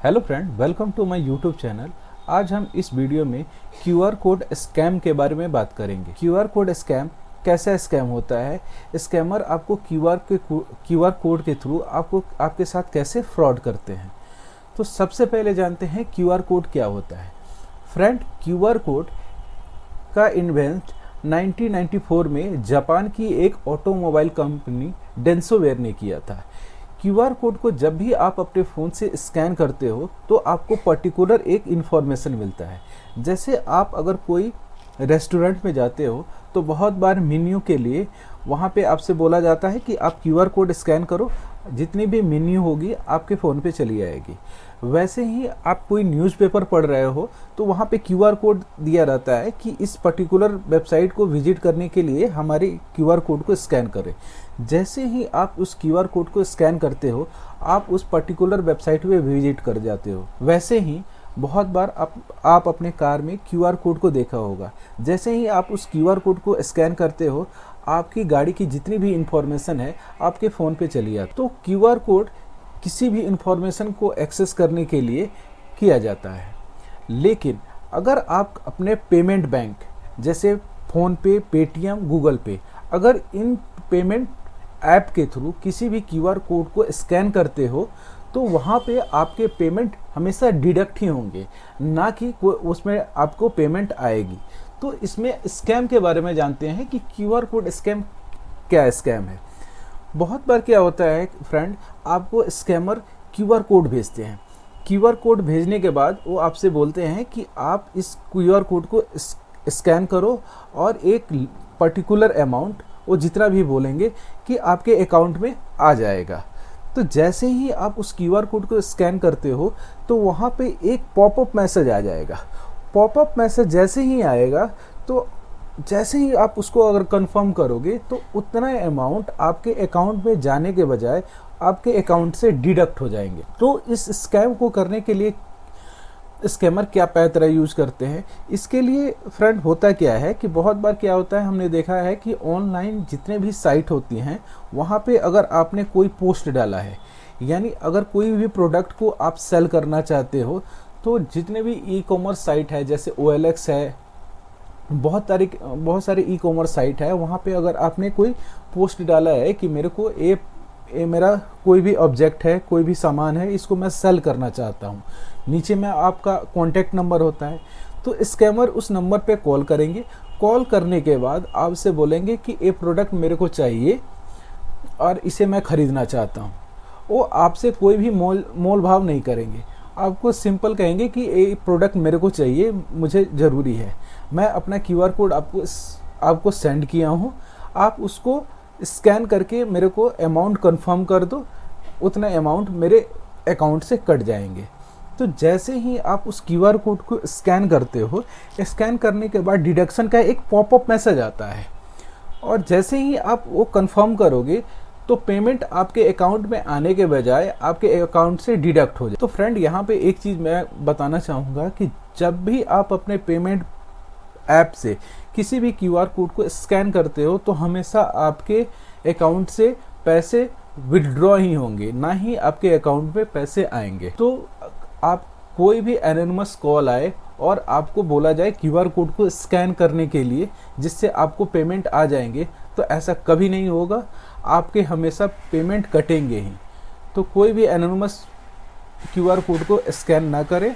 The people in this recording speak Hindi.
Hello friend, welcome to my YouTube channel. आज हम इस वीडियो में क्यूआर कोड स्कैम के बारे में बात करेंगे। क्यूआर कोड स्कैम कैसा स्कैम होता है, स्कैमर आपको क्यूआर कोड के थ्रू आपके साथ कैसे फ्रॉड करते हैं। तो सबसे पहले जानते हैं क्यूआर कोड क्या होता है। फ्रेंड, क्यूआर कोड का इन्वेंट 1994 में जापान की एक ऑटोमोबाइल कंपनी डेंसोवेयर ने किया था। क्यूआर कोड को जब भी आप अपने फ़ोन से स्कैन करते हो तो आपको पर्टिकुलर एक इन्फॉर्मेशन मिलता है। जैसे आप अगर कोई रेस्टोरेंट में जाते हो तो बहुत बार मेन्यू के लिए वहाँ पे आपसे बोला जाता है कि आप क्यूआर कोड स्कैन करो, जितनी भी मेन्यू होगी आपके फ़ोन पे चली आएगी। वैसे ही आप कोई न्यूज़पेपर पढ़ रहे हो तो वहाँ पे क्यूआर कोड दिया रहता है कि इस पर्टिकुलर वेबसाइट को विजिट करने के लिए हमारे क्यूआर कोड को स्कैन करें। जैसे ही आप उस क्यूआर कोड को स्कैन करते हो आप उस पर्टिकुलर वेबसाइट पे विजिट कर जाते हो। वैसे ही बहुत बार आप अपने कार में क्यूआर कोड को देखा होगा। जैसे ही आप उस क्यूआर कोड को स्कैन करते हो आपकी गाड़ी की जितनी भी इंफॉर्मेशन है आपके फ़ोन पे चली आती। तो क्यूआर कोड किसी भी इंफॉर्मेशन को एक्सेस करने के लिए किया जाता है। लेकिन अगर आप अपने पेमेंट बैंक जैसे फ़ोन पे, पेटीएम, गूगल पे, अगर इन पेमेंट ऐप के थ्रू किसी भी क्यूआर कोड को स्कैन करते हो तो वहाँ पे आपके पेमेंट हमेशा डिडक्ट ही होंगे, ना कि उसमें आपको पेमेंट आएगी। तो इसमें स्कैम के बारे में जानते हैं कि क्यूआर कोड स्कैम क्या स्कैम है। बहुत बार क्या होता है फ्रेंड, आपको स्कैमर क्यूआर कोड भेजते हैं। क्यूआर कोड भेजने के बाद वो आपसे बोलते हैं कि आप इस क्यूआर कोड को स्कैन करो और एक पर्टिकुलर अमाउंट, वो जितना भी बोलेंगे कि आपके अकाउंट में आ जाएगा। तो जैसे ही आप उस क्यूआर कोड को स्कैन करते हो तो वहाँ पे एक पॉपअप मैसेज आ जाएगा। पॉपअप मैसेज जैसे ही आएगा तो जैसे ही आप उसको अगर कंफर्म करोगे तो उतना अमाउंट आपके अकाउंट में जाने के बजाय आपके अकाउंट से डिडक्ट हो जाएंगे। तो इस स्कैम को करने के लिए स्कैमर क्या पैतरा यूज करते हैं, इसके लिए फ्रेंड होता क्या है कि बहुत बार क्या होता है, हमने देखा है कि ऑनलाइन जितने भी साइट होती हैं वहाँ पे अगर आपने कोई पोस्ट डाला है, यानी अगर कोई भी प्रोडक्ट को आप सेल करना चाहते हो, तो जितने भी ई कॉमर्स साइट है जैसे OLX है, बहुत सारे ई कॉमर्स साइट है, वहाँ पे अगर आपने कोई पोस्ट डाला है कि मेरे को मेरा कोई भी ऑब्जेक्ट है, कोई भी सामान है, इसको मैं सेल करना चाहता हूँ, नीचे में आपका कॉन्टैक्ट नंबर होता है। तो स्कैमर उस नंबर पे कॉल करेंगे। कॉल करने के बाद आपसे बोलेंगे कि ये प्रोडक्ट मेरे को चाहिए और इसे मैं ख़रीदना चाहता हूँ। वो आपसे कोई भी मोल भाव नहीं करेंगे, आपको सिंपल कहेंगे कि ये प्रोडक्ट मेरे को चाहिए, मुझे ज़रूरी है, मैं अपना क्यूआर कोड आपको सेंड किया हूँ, आप उसको स्कैन करके मेरे को अमाउंट कंफर्म कर दो, उतना अमाउंट मेरे अकाउंट से कट जाएंगे। तो जैसे ही आप उस क्यूआर कोड को स्कैन करते हो, स्कैन करने के बाद डिडक्शन का एक पॉपअप मैसेज आता है और जैसे ही आप वो कंफर्म करोगे तो पेमेंट आपके अकाउंट में आने के बजाय आपके अकाउंट से डिडक्ट हो जाए। तो फ्रेंड, यहाँ पे एक चीज़ मैं बताना चाहूँगा कि जब भी आप अपने पेमेंट ऐप से किसी भी क्यूआर कोड को स्कैन करते हो तो हमेशा आपके अकाउंट से पैसे विथड्रॉ ही होंगे, ना ही आपके अकाउंट में पैसे आएंगे। तो आप कोई भी एनोनिमस कॉल आए और आपको बोला जाए क्यूआर कोड को स्कैन करने के लिए जिससे आपको पेमेंट आ जाएंगे, तो ऐसा कभी नहीं होगा, आपके हमेशा पेमेंट कटेंगे ही। तो कोई भी एनोनिमस क्यूआर कोड को स्कैन ना करें।